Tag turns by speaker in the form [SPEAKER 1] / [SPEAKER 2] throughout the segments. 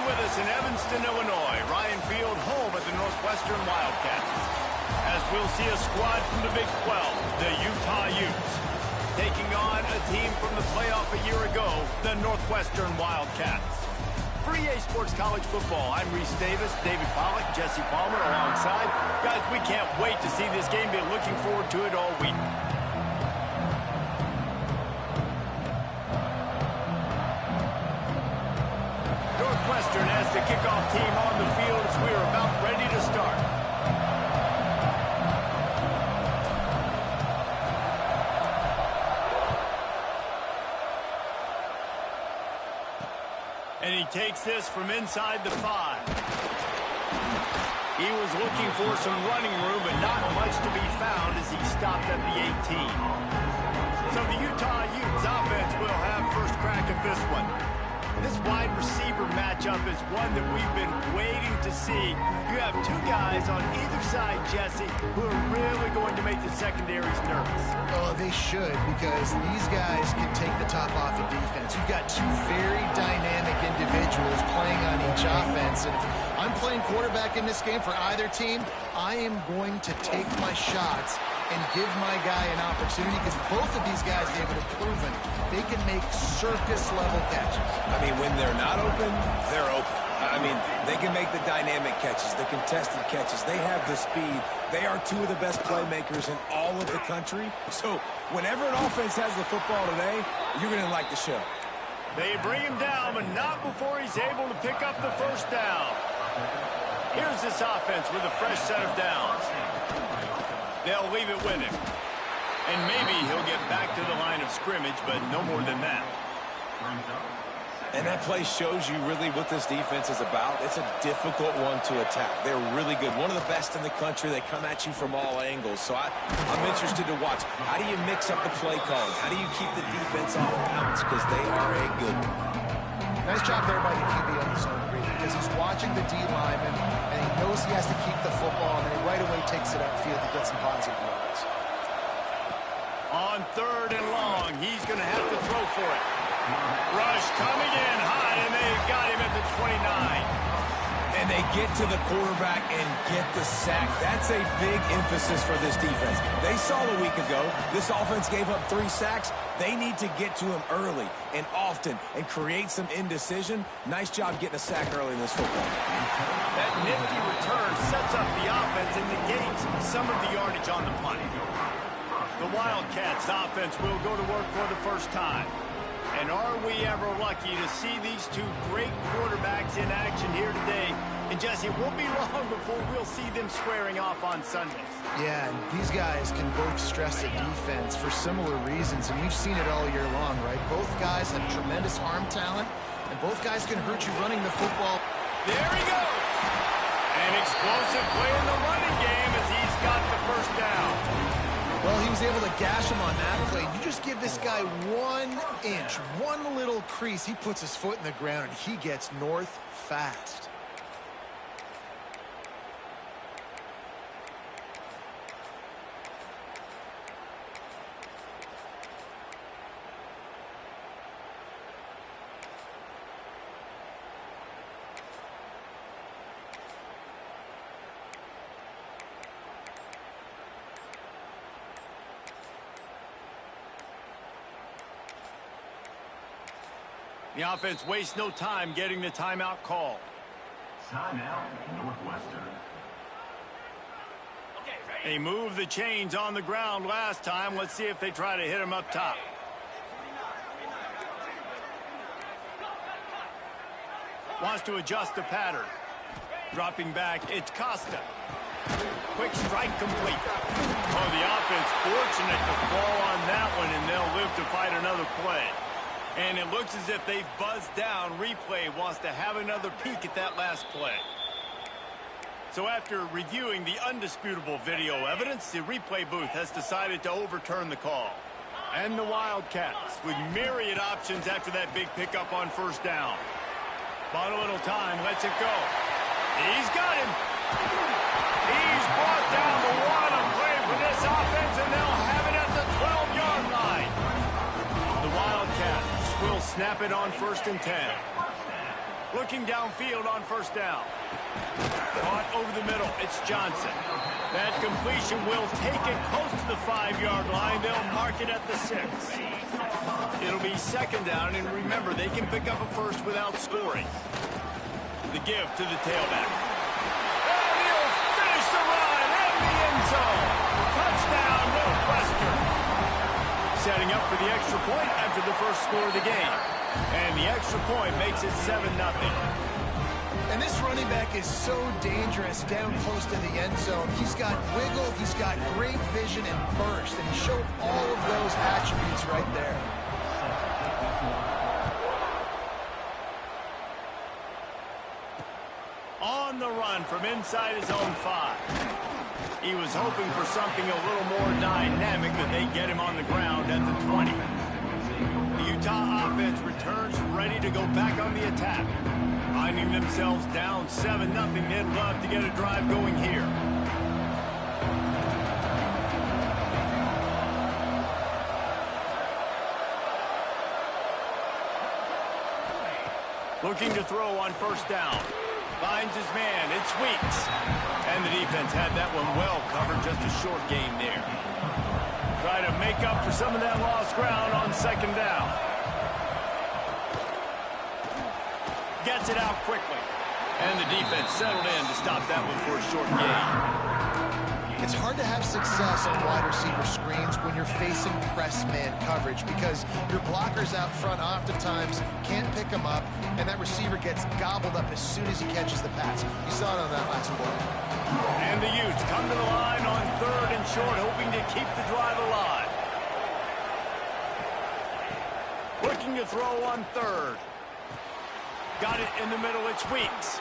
[SPEAKER 1] with us in Evanston, Illinois. Ryan Field, home at the Northwestern Wildcats. As we'll see a squad from the Big 12, the Utah Utes, taking on a team from the playoff a year ago, the Northwestern Wildcats. For EA Sports College Football, I'm Reese Davis, David Pollack, Jesse Palmer alongside. Guys, we can't wait to see this game. Been looking forward to it all week. Northwestern has the kickoff team on the field as we are about ready to start. And he takes this from inside the 5. He was looking for some running room, but not much to be found as he stopped at the 18. So the Utah Utes offense will have first crack at this one. This wide receiver matchup is one that we've been waiting to see. You have two guys on either side, Jesse, who are really going to make the secondaries nervous.
[SPEAKER 2] Oh, they should, because these guys can take the top off of defense. You've got two very dynamic individuals playing on each offense. And if I'm playing quarterback in this game for either team, I am going to take my shots and give my guy an opportunity, because both of these guys, David, have proven they can make circus-level catches.
[SPEAKER 3] I mean, when they're not open, they're open. I mean, they can make the dynamic catches, the contested catches. They have the speed. They are two of the best playmakers in all of the country. So whenever an offense has the football today, you're going to like the show.
[SPEAKER 1] They bring him down, but not before he's able to pick up the first down. Here's this offense with a fresh set of downs. They'll leave it with him. And maybe he'll get back to the line of scrimmage, but no more than that.
[SPEAKER 3] And that play shows you really what this defense is about. It's a difficult one to attack. They're really good. One of the best in the country. They come at you from all angles. So I'm interested to watch. How do you mix up the play calling? How do you keep the defense off balance? Because they are a good one.
[SPEAKER 2] Nice job there by the QB on the zone read, because he's watching the D lineman, and he knows he has to keep the football, and then he right away takes it upfield to get some positive yards.
[SPEAKER 1] On 3rd and long, he's going to have to throw for it. Rush coming in high, and they've got him at the 29.
[SPEAKER 3] And they get to the quarterback and get the sack. That's a big emphasis for this defense. They saw a week ago, this offense gave up 3 sacks. They need to get to him early and often and create some indecision. Nice job getting a sack early in this football.
[SPEAKER 1] That nifty return sets up the offense and negates some of the yardage on the punt. The Wildcats offense will go to work for the first time. And are we ever lucky to see these two great quarterbacks in action here today? And Jesse, it won't be long before we'll see them squaring off on Sundays.
[SPEAKER 2] Yeah, and these guys can both stress the defense for similar reasons, and we've seen it all year long, right? Both guys have tremendous arm talent, and both guys can hurt you running the football.
[SPEAKER 1] There he goes! An explosive play in the running game as he's got the first down.
[SPEAKER 2] Well, he was able to gash him on that play. You just give this guy 1 inch, one little crease, he puts his foot in the ground, and he gets north fast.
[SPEAKER 1] The offense wastes no time getting the timeout called.
[SPEAKER 4] Timeout, Northwestern.
[SPEAKER 1] They moved the chains on the ground last time. Let's see if they try to hit him up top. Wants to adjust the pattern. Dropping back, it's Costa. Quick strike complete. Oh, the offense fortunate to fall on that one, and they'll live to fight another play. And it looks as if they've buzzed down. Replay wants to have another peek at that last play. So after reviewing the undisputable video evidence, the replay booth has decided to overturn the call. And the Wildcats with myriad options after that big pickup on first down. Bought a little time, lets it go. He's got him. He's brought down the one on play for this offense, and they'll have it at the 12-yard line. The Wildcats will snap it on 1st and 10. Looking downfield on first down. Caught over the middle. It's Johnson. That completion will take it close to the 5-yard line. They'll mark it at the 6. It'll be second down, and remember, they can pick up a first without scoring. The give to the tailback. And he'll finish the run in the end zone. Touchdown, Northwestern. Setting up for the extra point after the first score of the game. And the extra point makes it 7-0.
[SPEAKER 2] And this running back is so dangerous down close to the end zone. He's got wiggle, he's got great vision and burst, and he showed all of those attributes right there.
[SPEAKER 1] On the run from inside his own 5. He was hoping for something a little more dynamic, but they get him on the ground at the 20. The Utah offense returns ready to go back on the attack. Finding themselves down 7-0, they'd love to get a drive going here. Looking to throw on first down. Finds his man. It's Weeks. And the defense had that one well covered. Just a short game there. Try to make up for some of that lost ground on second down. Gets it out quickly. And the defense settled in to stop that one for a short gain.
[SPEAKER 2] It's hard to have success on wide receiver screens when you're facing press man coverage because your blockers out front oftentimes can't pick them up, and that receiver gets gobbled up as soon as he catches the pass. You saw it on that last play.
[SPEAKER 1] And the Utes come to the line on third and short, hoping to keep the drive alive. Looking to throw on third. Got it in the middle, it's Weeks.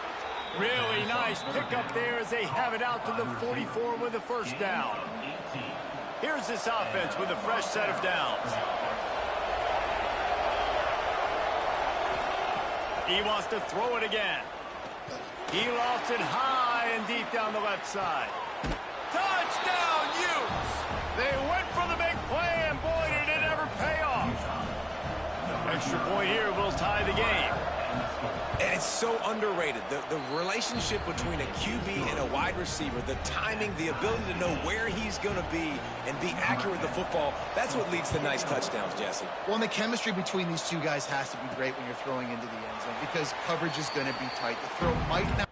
[SPEAKER 1] Really nice pickup there as they have it out to the 44 with a first down. Here's this offense with a fresh set of downs. He wants to throw it again. He lost it high and deep down the left side. Touchdown, Utes! They went for the big play, and boy, did it ever pay off. Extra point here will tie the game.
[SPEAKER 3] And it's so underrated. The relationship between a QB and a wide receiver, the timing, the ability to know where he's going to be and be accurate with the football, that's what leads to nice touchdowns, Jesse.
[SPEAKER 2] Well, and the chemistry between these two guys has to be great when you're throwing into the end zone because coverage is going to be tight. The throw might not.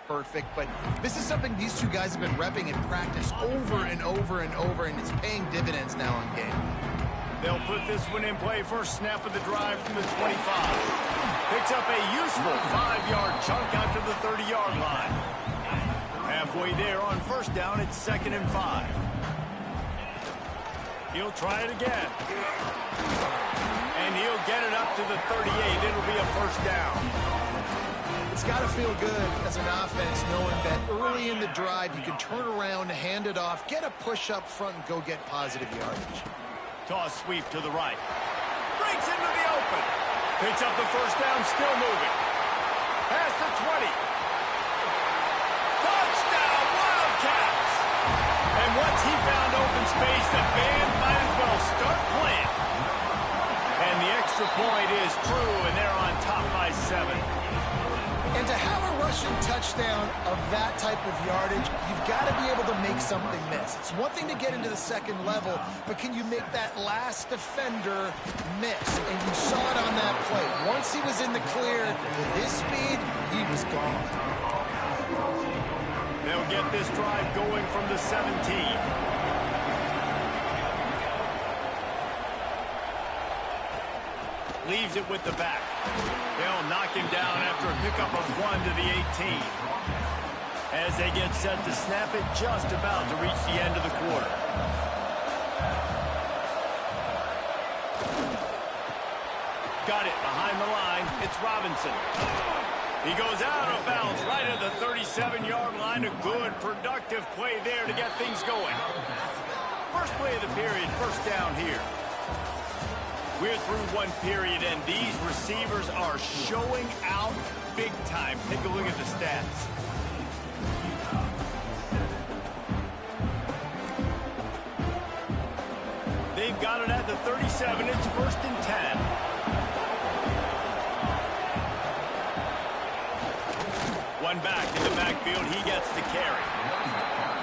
[SPEAKER 2] Perfect, but this is something these two guys have been repping in practice over and over and over, and it's paying dividends now on game.
[SPEAKER 1] They'll put this one in play. First snap of the drive from the 25. Picks up a useful 5-yard chunk out to the 30-yard line. Halfway there on first down, it's 2nd and 5. He'll try it again. And he'll get it up to the 38. It'll be a first down.
[SPEAKER 2] It's got to feel good as an offense knowing that early in the drive you can turn around, hand it off, get a push up front, and go get positive yardage.
[SPEAKER 1] Toss sweep to the right. Breaks into the open. Picks up the first down, still moving. Past the 20. Touchdown, Wildcats! And once he found open space, the band might as well start playing. And the extra point is true, and they're on top by 7.
[SPEAKER 2] And to have a rushing touchdown of that type of yardage, you've got to be able to make something miss. It's one thing to get into the second level, but can you make that last defender miss? And you saw it on that play. Once he was in the clear, with his speed, he was gone.
[SPEAKER 1] They'll get this drive going from the 17. Leaves it with the back. They'll knock him down after a pickup of 1 to the 18. As they get set to snap it, just about to reach the end of the quarter. Got it behind the line. It's Robinson. He goes out of bounds right at the 37-yard line. A good, productive play there to get things going. First play of the period, first down here. We're through one period, and these receivers are showing out big time. Take a look at the stats. They've got it at the 37. It's first and 10. One back in the backfield. He gets the carry.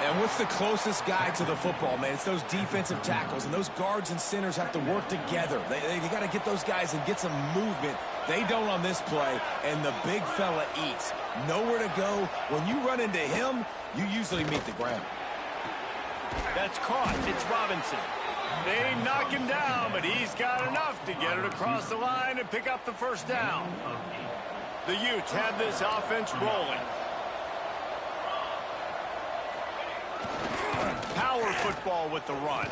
[SPEAKER 3] And what's the closest guy to the football, man? It's those defensive tackles, and those guards and centers have to work together. They got to get those guys and get some movement. They don't on this play, and the big fella eats. Nowhere to go. When you run into him, you usually meet the ground.
[SPEAKER 1] That's caught. It's Robinson. They knock him down, but he's got enough to get it across the line and pick up the first down. The Utes have this offense rolling. Power football with the run.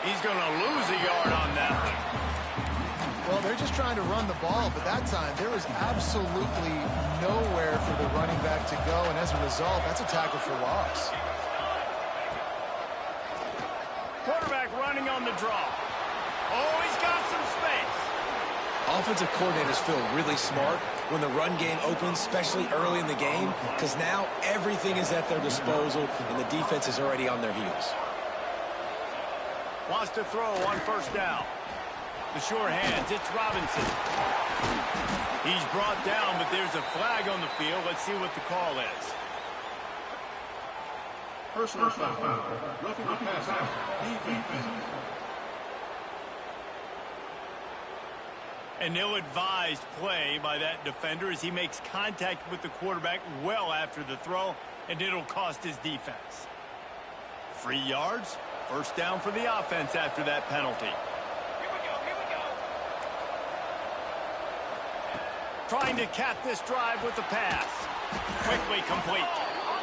[SPEAKER 1] He's going to lose a yard on that one.
[SPEAKER 2] Well, they're just trying to run the ball, but that time there was absolutely nowhere for the running back to go, and as a result, that's a tackle for loss.
[SPEAKER 1] Quarterback running on the draw. Oh, he's got some space.
[SPEAKER 3] Offensive coordinators feel really smart when the run game opens, especially early in the game, because now everything is at their disposal, and the defense is already on their heels.
[SPEAKER 1] Wants to throw on first down. The sure hands, it's Robinson. He's brought down, but there's a flag on the field. Let's see what the call is.
[SPEAKER 5] Personal foul. Roughing the passer. Defense.
[SPEAKER 1] An ill-advised play by that defender as he makes contact with the quarterback well after the throw, and it'll cost his defense. 3 yards, first down for the offense after that penalty. Here we go. Trying to cap this drive with the pass. Quickly complete.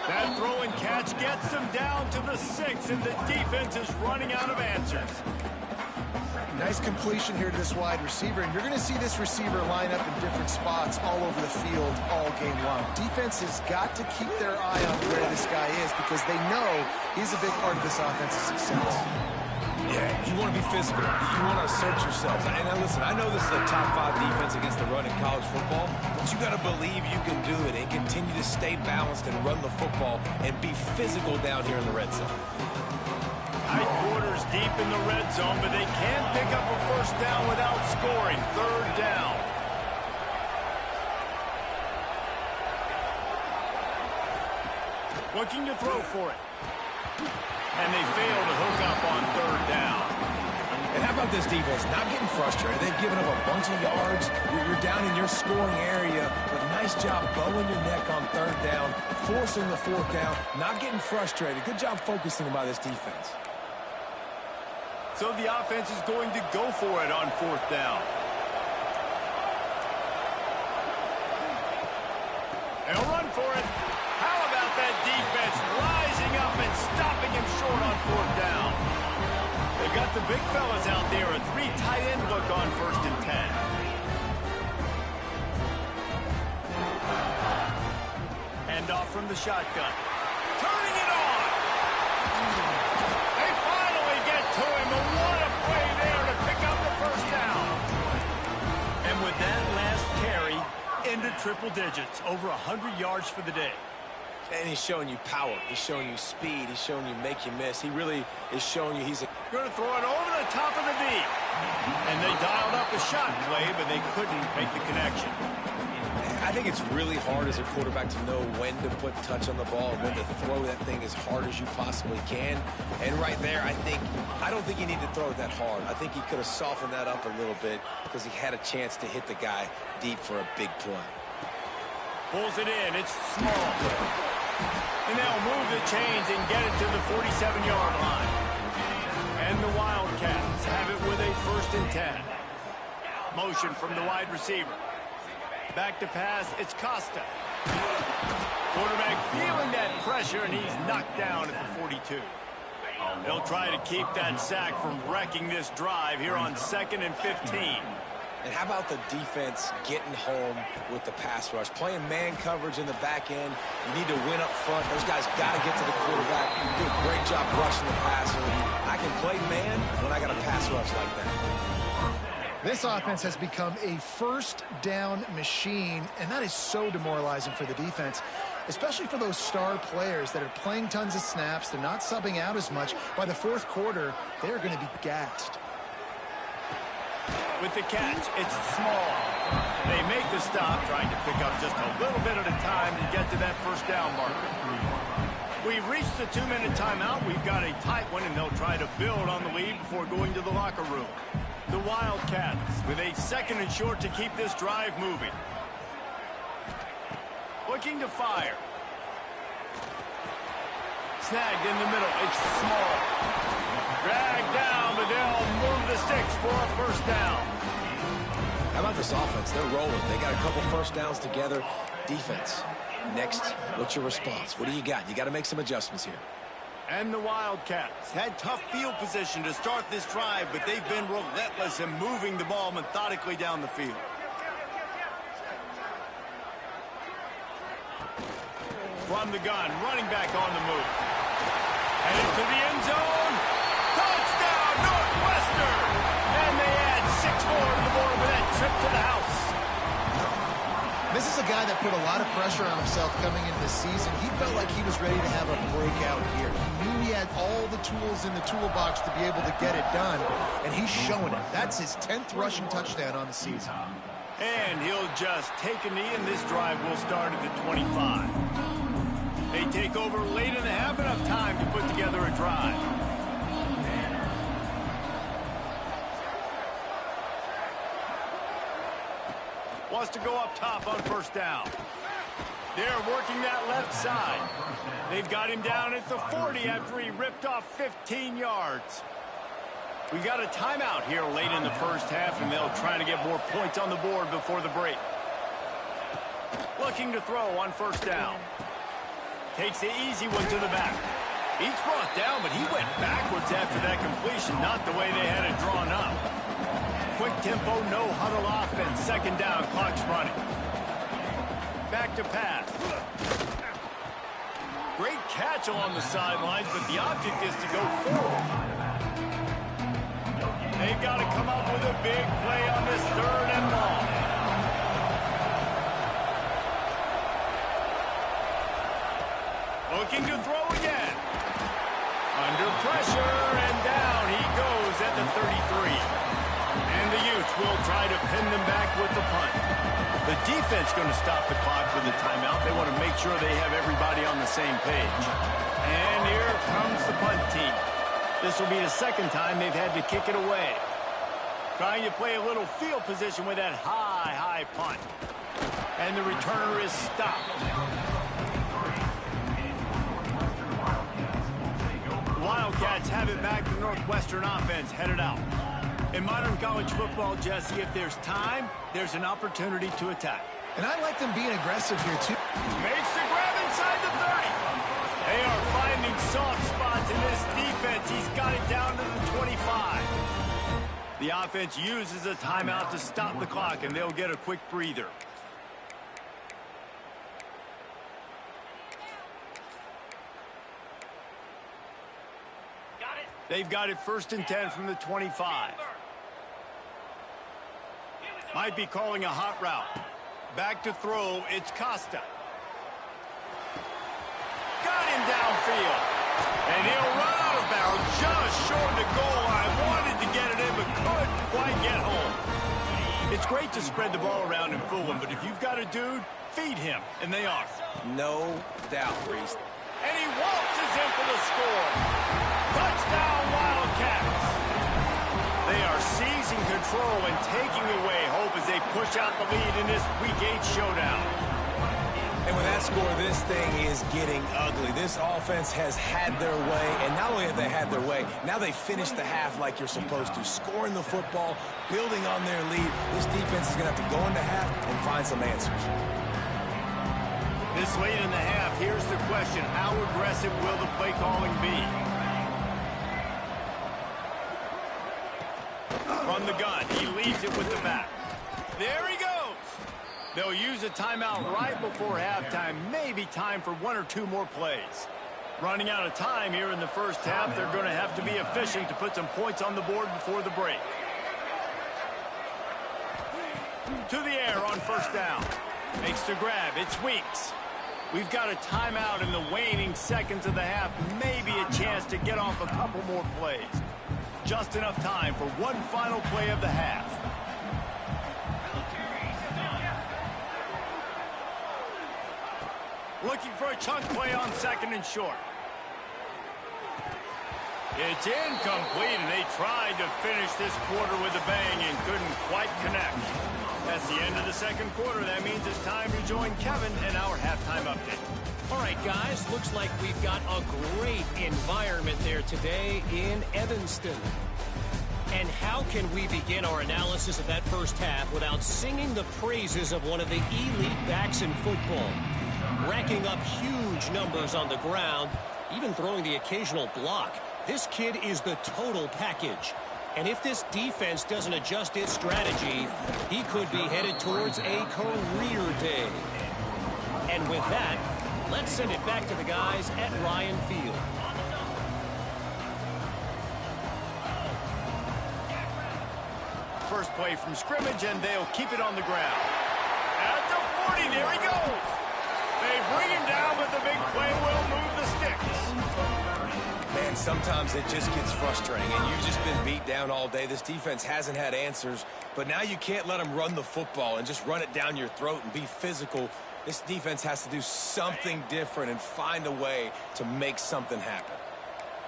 [SPEAKER 1] That throw and catch gets them down to the 6, and the defense is running out of answers.
[SPEAKER 2] Nice completion here to this wide receiver, and you're going to see this receiver line up in different spots all over the field all game long. Defense has got to keep their eye on where this guy is because they know he's a big part of this offense's success.
[SPEAKER 3] Yeah, you want to be physical. You want to assert yourselves. And now listen, I know this is a top 5 defense against the run in college football, but you got to believe you can do it and continue to stay balanced and run the football and be physical down here in the red zone.
[SPEAKER 1] Tight quarters deep in the red zone, but they can't pick up a first down without scoring. Third down. Looking to throw for it. And they fail to hook up on third down.
[SPEAKER 3] And how about this defense? Not getting frustrated. They've given up a bunch of yards. You're down in your scoring area, but nice job bowing your neck on third down, forcing the fourth down, not getting frustrated. Good job focusing by this defense.
[SPEAKER 1] So the offense is going to go for it on fourth down. They'll run for it. How about that defense rising up and stopping him short on fourth down? They've got the big fellas out there. A 3 tight end look on first and 10. Hand off from the shotgun. Turning it on. They finally get to him. But what a play there to pick up the first down. And with that last carry, into triple digits. Over 100 yards for the day.
[SPEAKER 3] And he's showing you power. He's showing you speed. He's showing you make you miss. He really is showing you he's
[SPEAKER 1] going to throw it over the top of the deep. And they dialed up a shot play, but they couldn't make the connection.
[SPEAKER 3] I think it's really hard as a quarterback to know when to put touch on the ball and when to throw that thing as hard as you possibly can. And right there, I don't think you need to throw it that hard. I think he could have softened that up a little bit because he had a chance to hit the guy deep for a big play.
[SPEAKER 1] Pulls it in. It's small. And they'll move the chains and get it to the 47-yard line. And the Wildcats have it with a first and 10. Motion from the wide receiver. Back to pass. It's Costa. Quarterback feeling that pressure, and he's knocked down at the 42. They'll try to keep that sack from wrecking this drive here on 2nd and 15.
[SPEAKER 3] And how about the defense getting home with the pass rush? Playing man coverage in the back end. You need to win up front. Those guys got to get to the quarterback. Do a great job rushing the passer. I can play man when I got a pass rush like that.
[SPEAKER 2] This offense has become a first down machine, and that is so demoralizing for the defense, especially for those star players that are playing tons of snaps. They're not subbing out as much. By the fourth quarter, they're going to be gassed.
[SPEAKER 1] With the catch, it's small. They make the stop, trying to pick up just a little bit at a time to get to that first down marker. We've reached the 2-minute timeout. We've got a tight one, and they'll try to build on the lead before going to the locker room. The Wildcats with a 2nd and short to keep this drive moving. Looking to fire. Snagged in the middle. It's small. Dragged down, but they'll move the sticks for a first down.
[SPEAKER 3] How about this offense? They're rolling. They got a couple first downs together. Defense. Next, what's your response? What do you got? You got to make some adjustments here.
[SPEAKER 1] And the Wildcats had tough field position to start this drive, but they've been relentless in moving the ball methodically down the field. From the gun, running back on the move. And into the end zone. Touchdown, Northwestern! And they add 6 more to the board with that trip to the house.
[SPEAKER 2] This is a guy that put a lot of pressure on himself coming into this season. He felt like he was ready to have a breakout year. He knew he had all the tools in the toolbox to be able to get it done, and he's showing it. That's his 10th rushing touchdown on the season.
[SPEAKER 1] And he'll just take a knee, and this drive will start at the 25. They take over late in the half, enough time to put together a drive. Wants to go up top on first down. They're working that left side. They've got him down at the 40 after he ripped off 15 yards. We've got a timeout here late in the first half, and they'll try to get more points on the board before the break. Looking to throw on first down. Takes the easy one to the back. He's brought down, but he went backwards after that completion, not the way they had it drawn up. Quick tempo, no huddle offense. 2nd down, clock's running. Back to pass. Great catch along the sidelines, but the object is to go forward. They've got to come up with a big play on this 3rd and long. Looking to throw again. Under pressure, and down he goes at the 33. And the Utes will try to pin them back with the punt. The defense going to stop the clock for the timeout. They want to make sure they have everybody on the same page. And here comes the punt team. This will be the 2nd time they've had to kick it away. Trying to play a little field position with that high punt. And the returner is stopped. The Wildcats have it back. The Northwestern offense headed out. In modern college football, Jesse, if there's time, there's an opportunity to attack.
[SPEAKER 2] And I like them being aggressive here, too.
[SPEAKER 1] Makes the grab inside the 30. They are finding soft spots in this defense. He's got it down to the 25. The offense uses a timeout to stop the clock, and they'll get a quick breather. They've got it 1st and 10 from the 25. Might be calling a hot route. Back to throw, it's Costa. Got him downfield. And he'll run out of bounds just short of the goal line. Wanted to get it in, but couldn't quite get home. It's great to spread the ball around and fool him, but if you've got a dude, feed him. And they are.
[SPEAKER 3] No doubt, Reese.
[SPEAKER 1] And he waltzes in for the score. Touchdown, Wildcats. They are seizing control and taking away hope as they push out the lead in this Week 8 showdown.
[SPEAKER 3] And with that score, this thing is getting ugly. This offense has had their way, and not only have they had their way, now they finish the half like you're supposed to, scoring the football, building on their lead. This defense is going to have to go into half and find some answers.
[SPEAKER 1] This late in the half, here's the question. How aggressive will the play calling be? From the gun, he leaves it with the back. There he goes. They'll use a timeout right before halftime. Maybe time for one or two more plays. Running out of time here in the first half, they're going to have to be efficient to put some points on the board before the break. To the air on first down. Makes the grab. It's Weeks. We've got a timeout in the waning seconds of the half. Maybe a chance to get off a couple more plays. Just enough time for one final play of the half. Looking for a chunk play on second and short. It's incomplete, and they tried to finish this quarter with a bang and couldn't quite connect. That's the end of the second quarter. That means it's time to join Kevin in our halftime update.
[SPEAKER 6] All right, guys, looks like we've got a great environment there today in Evanston. And how can we begin our analysis of that first half without singing the praises of one of the elite backs in football? Racking up huge numbers on the ground, even throwing the occasional block. This kid is the total package. And if this defense doesn't adjust its strategy, he could be headed towards a career day. And with that, let's send it back to the guys at Ryan Field.
[SPEAKER 1] First play from scrimmage, and they'll keep it on the ground. At the 40, there he goes. They bring him down, but the big play will move the sticks.
[SPEAKER 3] Man, sometimes it just gets frustrating, and you've just been beat down all day. This defense hasn't had answers, but now you can't let them run the football and just run it down your throat and be physical. This defense has to do something different and find a way to make something happen.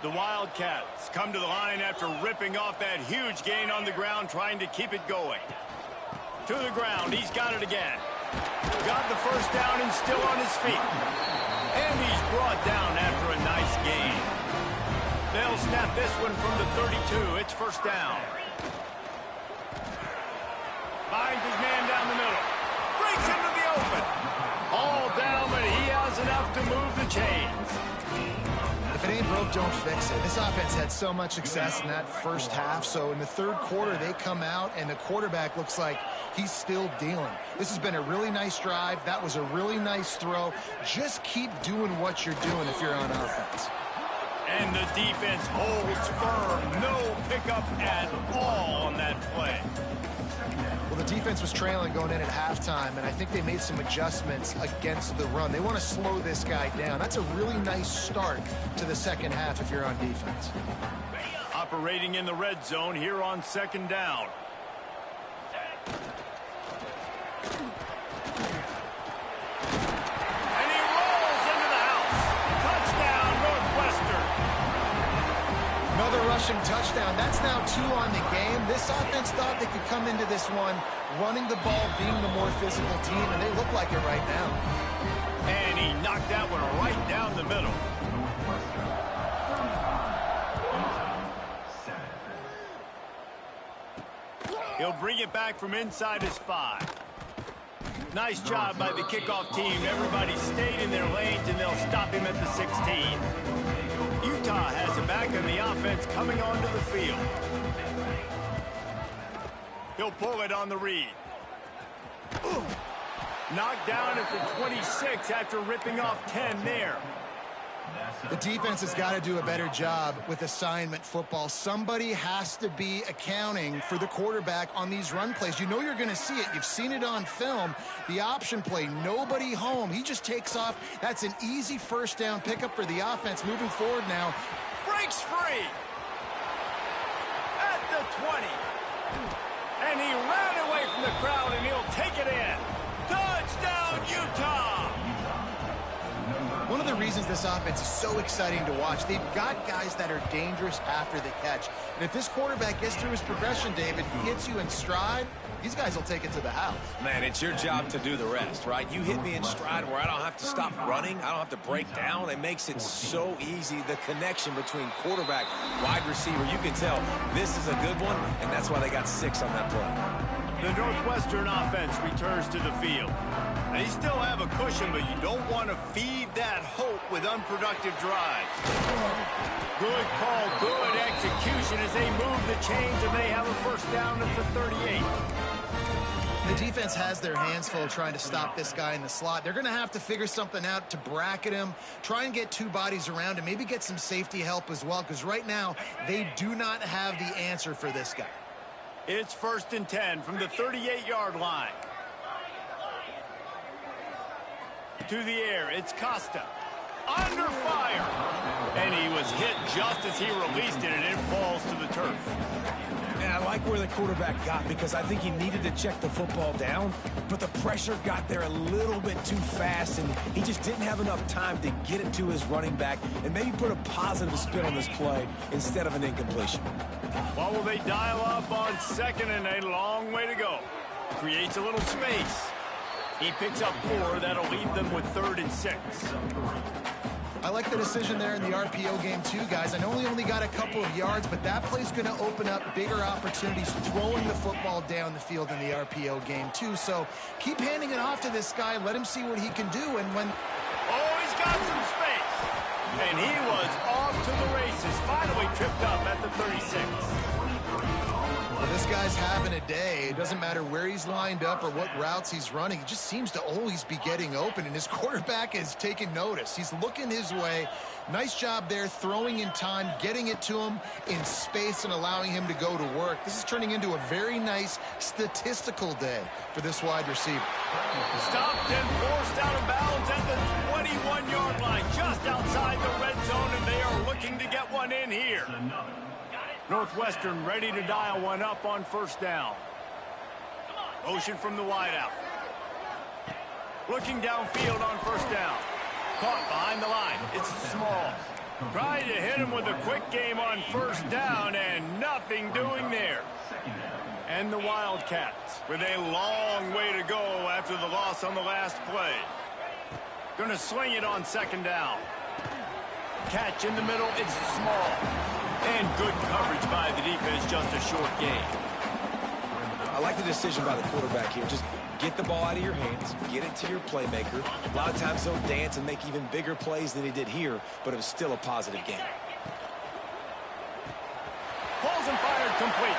[SPEAKER 1] The Wildcats come to the line after ripping off that huge gain on the ground, trying to keep it going. To the ground, he's got it again. Got the first down and still on his feet. And he's brought down after a nice gain. They'll snap this one from the 32. It's first down. Finds his man down the middle. Breaks into the open. All down, but he has enough to move the chains.
[SPEAKER 2] If it ain't broke, don't fix it. This offense had so much success in that first half, so in the third quarter, they come out, and the quarterback looks like he's still dealing. This has been a really nice drive. That was a really nice throw. Just keep doing what you're doing if you're on offense.
[SPEAKER 1] And the defense holds firm. No pickup at all on that play.
[SPEAKER 2] Well, the defense was trailing going in at halftime, and I think they made some adjustments against the run. They want to slow this guy down. That's a really nice start to the second half if you're on defense.
[SPEAKER 1] Operating in the red zone here on second down. And he rolls into the house. Touchdown, Northwestern.
[SPEAKER 2] Another rushing touchdown. That's now 2 on the game. This offense thought they could come into this one running the ball, being the more physical team, and they look like it right now.
[SPEAKER 1] And he knocked that one right down the middle. He'll bring it back from inside his 5. Nice job by the kickoff team. Everybody stayed in their lanes, and they'll stop him at the 16. Utah has it back, and the offense coming onto the field. He'll pull it on the read. Ooh. Knocked down at the 26 after ripping off 10 there.
[SPEAKER 2] The defense has got to do a better job with assignment football. Somebody has to be accounting for the quarterback on these run plays. You know you're going to see it. You've seen it on film. The option play, nobody home. He just takes off. That's an easy first down pickup for the offense moving forward now.
[SPEAKER 1] Breaks free at the 20. And he ran away from the crowd, and he'll take it in. Touchdown, Utah!
[SPEAKER 2] One of the reasons this offense is so exciting to watch, they've got guys that are dangerous after the catch. And if this quarterback gets through his progression, David, gets you in stride, these guys will take it to the house.
[SPEAKER 3] Man, it's your job to do the rest, right? You hit me in stride where I don't have to stop running. I don't have to break down. It makes it so easy. The connection between quarterback, wide receiver, you can tell this is a good one, and that's why they got 6 on that play.
[SPEAKER 1] The Northwestern offense returns to the field. They still have a cushion, but you don't want to feed that hope with unproductive drives. Good call, good execution as they move the chains, and they have a first down at the 38.
[SPEAKER 2] The defense has their hands full trying to stop this guy in the slot. They're going to have to figure something out to bracket him, try and get two bodies around him, maybe get some safety help as well, because right now they do not have the answer for this guy.
[SPEAKER 1] It's 1st and 10 from the 38-yard line. To the air, it's Costa. Under fire. And he was hit just as he released it, and it falls to the turf.
[SPEAKER 3] And I like where the quarterback got because I think he needed to check the football down, but the pressure got there a little bit too fast, and he just didn't have enough time to get it to his running back and maybe put a positive spin on this play instead of an incompletion.
[SPEAKER 1] What will they dial up on 2nd and a long way to go? Creates a little space. He picks up 4. That'll leave them with 3rd and 6.
[SPEAKER 2] I like the decision there in the RPO game too, guys. I know he only got a couple of yards, but that play's going to open up bigger opportunities throwing the football down the field in the RPO game too. So keep handing it off to this guy. Let him see what he can do. And when...
[SPEAKER 1] Oh, he's got some space. And he was off to the races. Finally tripped up at the 36.
[SPEAKER 2] Well, this guy's having a day. It doesn't matter where he's lined up or what routes he's running. He just seems to always be getting open, and his quarterback is taking notice. He's looking his way. Nice job there, throwing in time, getting it to him in space and allowing him to go to work. This is turning into a very nice statistical day for this wide receiver.
[SPEAKER 1] Stopped and forced out of bounds at the 21-yard line, just outside the red zone, and they are looking to get one in here. Northwestern ready to dial one up on 1st down. Motion from the wideout. Looking downfield on 1st down. Caught behind the line. It's Small. Trying to hit him with a quick game on 1st down, and nothing doing there. And the Wildcats with a long way to go after the loss on the last play. Gonna swing it on 2nd down. Catch in the middle. It's Small. And good coverage by the defense, just a short gain.
[SPEAKER 3] I like the decision by the quarterback here. Just get the ball out of your hands, get it to your playmaker. A lot of times he'll dance and make even bigger plays than he did here, but it was still a positive game.
[SPEAKER 1] Pulls and fired complete.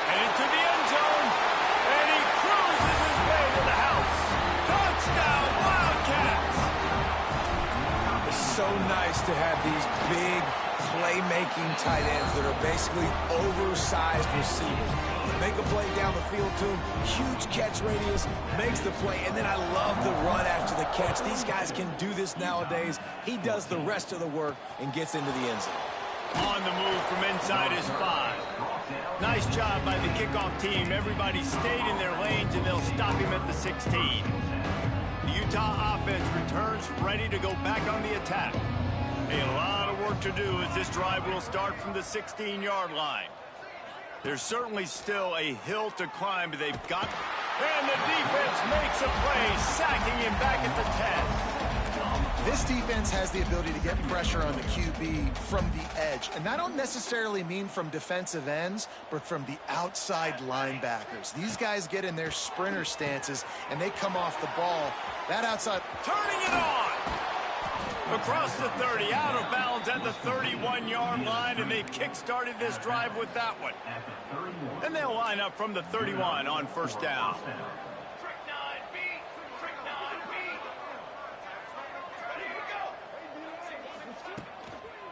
[SPEAKER 1] Headed to the end zone, and he cruises his way to the house. Touchdown, Wildcats!
[SPEAKER 3] It's so nice to have these big playmaking tight ends that are basically oversized receivers. Make a play down the field to him, huge catch radius, makes the play, and then I love the run after the catch. These guys can do this nowadays. He does the rest of the work and gets into the end zone.
[SPEAKER 1] On the move from inside his 5. Nice job by the kickoff team. Everybody stayed in their lanes, and they'll stop him at the 16. The Utah offense returns ready to go back on the attack. A lot of work to do as this drive will start from the 16-yard line. There's certainly still a hill to climb, but they've got... And the defense makes a play, sacking him back at the 10.
[SPEAKER 2] This defense has the ability to get pressure on the QB from the edge. And that don't necessarily mean from defensive ends, but from the outside linebackers. These guys get in their sprinter stances, and they come off the ball. That outside...
[SPEAKER 1] Turning it on! Across the 30, out of bounds at the 31-yard line, and they've kick-started this drive with that one. And they'll line up from the 31 on 1st down.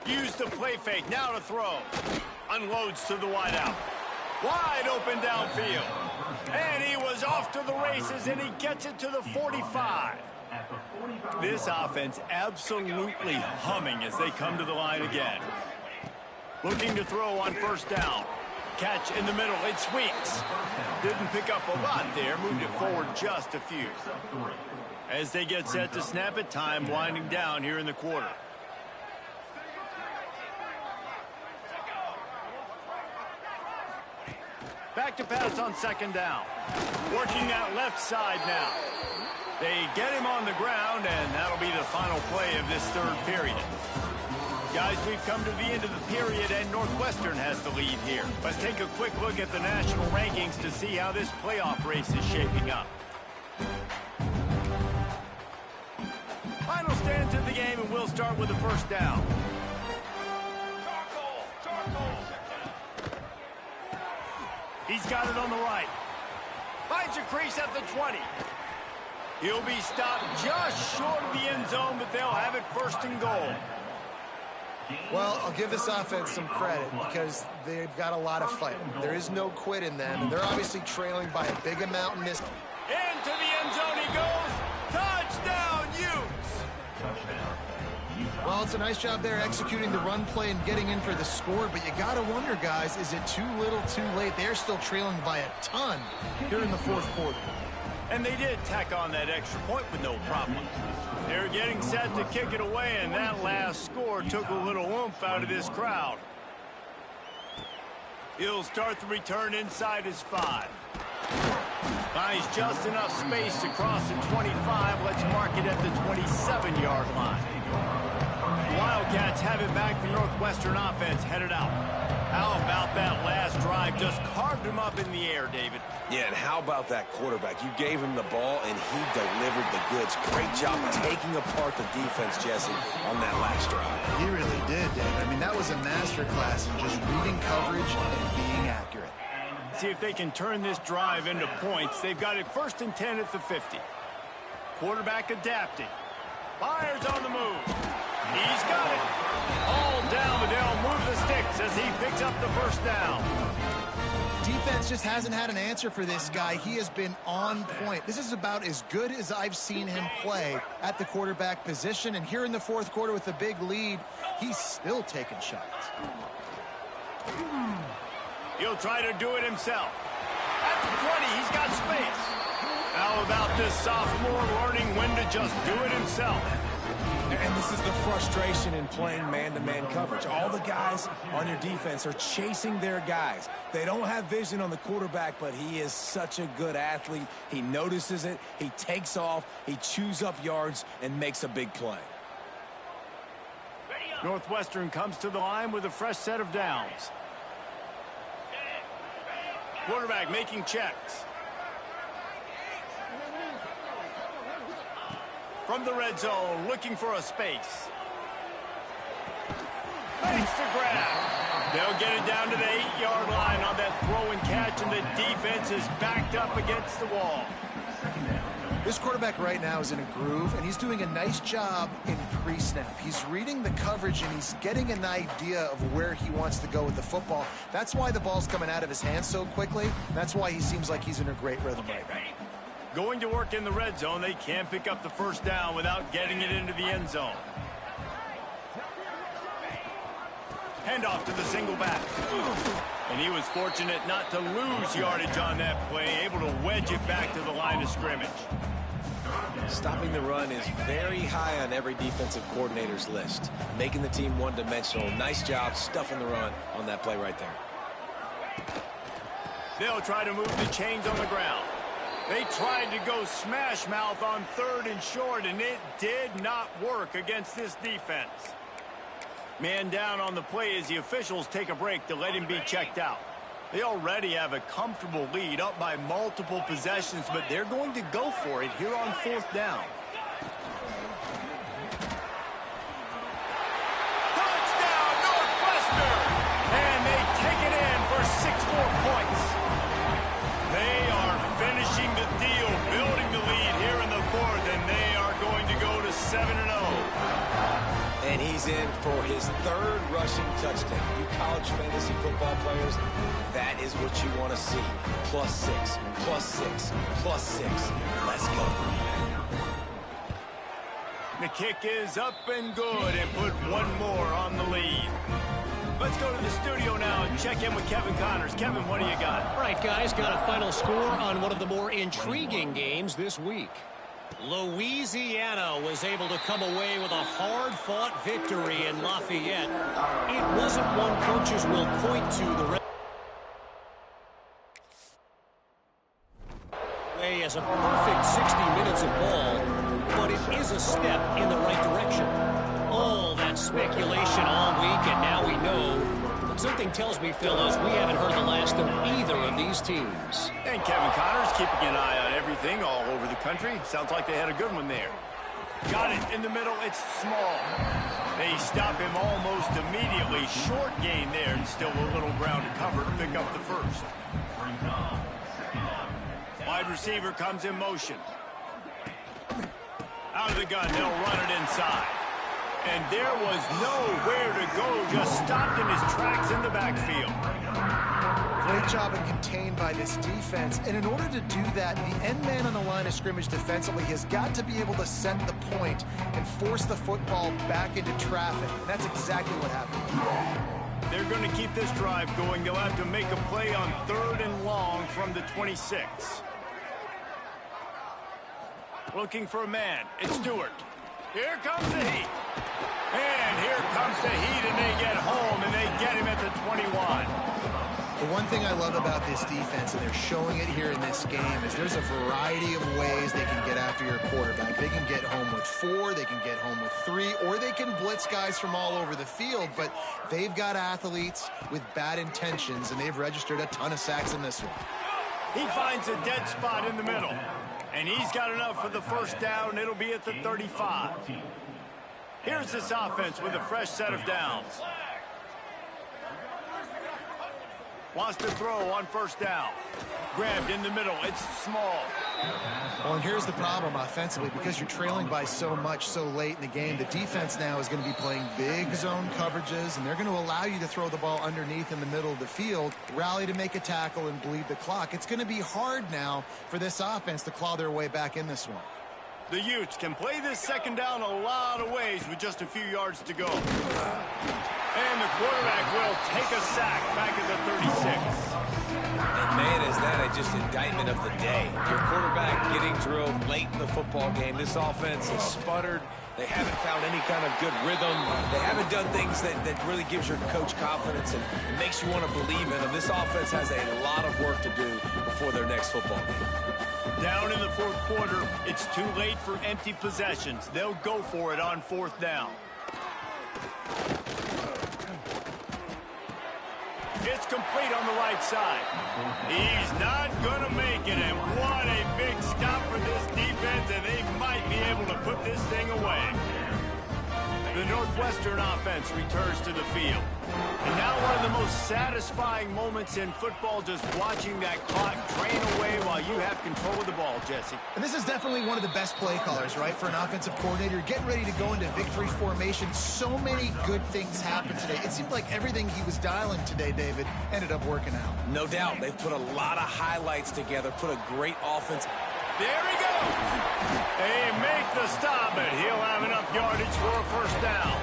[SPEAKER 1] Use the play fake, now to throw. Unloads to the wideout. Wide open downfield. And he was off to the races, and he gets it to the 45. This offense absolutely humming as they come to the line again. Looking to throw on 1st down. Catch in the middle, it's Weeks. Didn't pick up a lot there, moved it forward just a few. As they get set to snap it, time winding down here in the quarter. Back to pass on 2nd down. Working that left side now. They get him on the ground, and that'll be the final play of this 3rd period. Guys, we've come to the end of the period, and Northwestern has the lead here. Let's take a quick look at the national rankings to see how this playoff race is shaping up. Final stands of the game, and we'll start with the first down. He's got it on the right. Finds a crease at the 20. He'll be stopped just short of the end zone, but they'll have it first and goal.
[SPEAKER 2] Well, I'll give this offense some credit because they've got a lot of fight. There is no quit in them, and they're obviously trailing by a big amount in this.
[SPEAKER 1] Into the end zone he goes. Touchdown, Utes!
[SPEAKER 2] Well, it's a nice job there executing the run play and getting in for the score, but you got to wonder, guys, is it too little too late? They're still trailing by a ton here in the fourth quarter.
[SPEAKER 1] And they did tack on that extra point with no problem. They're getting set to kick it away, and that last score took a little oomph out of this crowd. He'll start the return inside his 5. Finds just enough space to cross the 25. Let's mark it at the 27-yard line. Wildcats have it back. The Northwestern offense headed out. How about that last drive? Just carved him up in the air, David.
[SPEAKER 3] Yeah, and how about that quarterback? You gave him the ball, and he delivered the goods. Great job taking apart the defense, Jesse, on that last drive.
[SPEAKER 2] He really did, David. I mean, that was a masterclass in just reading coverage and being accurate.
[SPEAKER 1] See if they can turn this drive into points. They've got it 1st and 10 at the 50. Quarterback adapting. Fires on the move. He's got it. All down, but they'll move the sticks as he picks up the first down.
[SPEAKER 2] Defense just hasn't had an answer for this guy. He has been on point. This is about as good as I've seen him play at the quarterback position. And here in the fourth quarter with a big lead, he's still taking shots.
[SPEAKER 1] He'll try to do it himself. At the 20, he's got space. How about this sophomore learning when to just do it himself?
[SPEAKER 3] And this is the frustration in playing man-to-man coverage. All the guys on your defense are chasing their guys. They don't have vision on the quarterback, but he is such a good athlete. He notices it, he takes off, he chews up yards, and makes a big play.
[SPEAKER 1] Northwestern comes to the line with a fresh set of downs. Quarterback making checks. From the red zone, looking for a space. Makes the grab. They'll get it down to the 8-yard line on that throw and catch, and the defense is backed up against the wall.
[SPEAKER 2] This quarterback right now is in a groove, and he's doing a nice job in pre-snap. He's reading the coverage, and he's getting an idea of where he wants to go with the football. That's why the ball's coming out of his hands so quickly. That's why he seems like he's in a great rhythm right now.
[SPEAKER 1] Going to work in the red zone, they can't pick up the first down without getting it into the end zone. Handoff to the single back. And he was fortunate not to lose yardage on that play, able to wedge it back to the line of scrimmage.
[SPEAKER 3] Stopping the run is very high on every defensive coordinator's list. Making the team one-dimensional. Nice job stuffing the run on that play right there.
[SPEAKER 1] They'll try to move the chains on the ground. They tried to go smash mouth on 3rd and short, and it did not work against this defense. Man down on the play as the officials take a break to let him be checked out. They already have a comfortable lead up by multiple possessions, but they're going to go for it here on 4th down. Touchdown, Northwestern! And they take it in for 6 more points. They are finishing the deal, building the lead here in the 4th, and they are going to go to 7-0.
[SPEAKER 3] And he's in for his 3rd rushing touchdown. You college fantasy football players, that is what you want to see. +6, +6, +6. Let's go.
[SPEAKER 1] The kick is up and good, and put one more on the lead. Let's go to the studio now and check in with Kevin Connors. Kevin, what do you got?
[SPEAKER 6] All right, guys, got a final score on one of the more intriguing games this week. Louisiana was able to come away with a hard-fought victory in Lafayette. It wasn't one coaches will point to the rest as a perfect 60 minutes of ball, but it is a step in the right direction. All that speculation all week, and now we know. But something tells me, fellas, we haven't heard the last of either of these teams.
[SPEAKER 1] And Kevin Connors keeping an eye on everything all over the country. Sounds like they had a good one there. Got it in the middle. It's small. They stop him almost immediately. Short gain there, and still a little ground to cover to pick up the first. Wide receiver comes in motion. Out of the gun, they'll run it inside. And there was nowhere to go, just stopped in his tracks in the backfield.
[SPEAKER 2] Great job and contained by this defense. And in order to do that, the end man on the line of scrimmage defensively has got to be able to set the point and force the football back into traffic. And that's exactly what happened.
[SPEAKER 1] They're going to keep this drive going. They'll have to make a play on 3rd and long from the 26. Looking for a man. It's Stewart. Here comes the heat. And here comes the heat, and they get home, and they get him at the 21.
[SPEAKER 2] The one thing I love about this defense, and they're showing it here in this game, is there's a variety of ways they can get after your quarterback. They can get home with 4, they can get home with 3, or they can blitz guys from all over the field, but they've got athletes with bad intentions, and they've registered a ton of sacks in this one.
[SPEAKER 1] He finds a dead spot in the middle, and he's got enough for the first down. It'll be at the 35. Here's this offense with a fresh set of downs. Wants to throw on first down. Grabbed in the middle. It's small.
[SPEAKER 2] Well, and here's the problem offensively. Because you're trailing by so much so late in the game, the defense now is going to be playing big zone coverages, and they're going to allow you to throw the ball underneath in the middle of the field, rally to make a tackle, and bleed the clock. It's going to be hard now for this offense to claw their way back in this one.
[SPEAKER 1] The Utes can play this second down a lot of ways with just a few yards to go. And the quarterback will take a sack back at the 36.
[SPEAKER 3] And man, is that just indictment of the day. Your quarterback getting drilled late in the football game. This offense has sputtered. They haven't found any kind of good rhythm. They haven't done things that really gives your coach confidence and makes you want to believe in them. This offense has a lot of work to do before their next football game.
[SPEAKER 1] Down in the 4th quarter, it's too late for empty possessions. They'll go for it on 4th down. It's complete on the right side. He's not going to make it, and what a big stop for this defense, and they might be able to put this thing away. The Northwestern offense returns to the field. And now one of the most satisfying moments in football, just watching that clock drain away while you have control of the ball, Jesse.
[SPEAKER 2] And this is definitely one of the best play callers, right, for an offensive coordinator. Getting ready to go into victory formation. So many good things happened today. It seemed like everything he was dialing today, David, ended up working out.
[SPEAKER 3] No doubt. They've put a lot of highlights together, put a great offense.
[SPEAKER 1] There he goes. They make the stop, but he'll have enough yardage for a first down.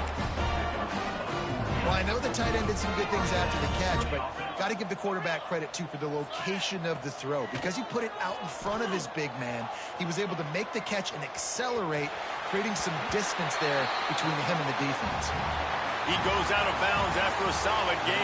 [SPEAKER 2] Well, I know the tight end did some good things after the catch, but got to give the quarterback credit, too, for the location of the throw. Because he put it out in front of his big man, he was able to make the catch and accelerate, creating some distance there between him and the defense.
[SPEAKER 1] He goes out of bounds after a solid game.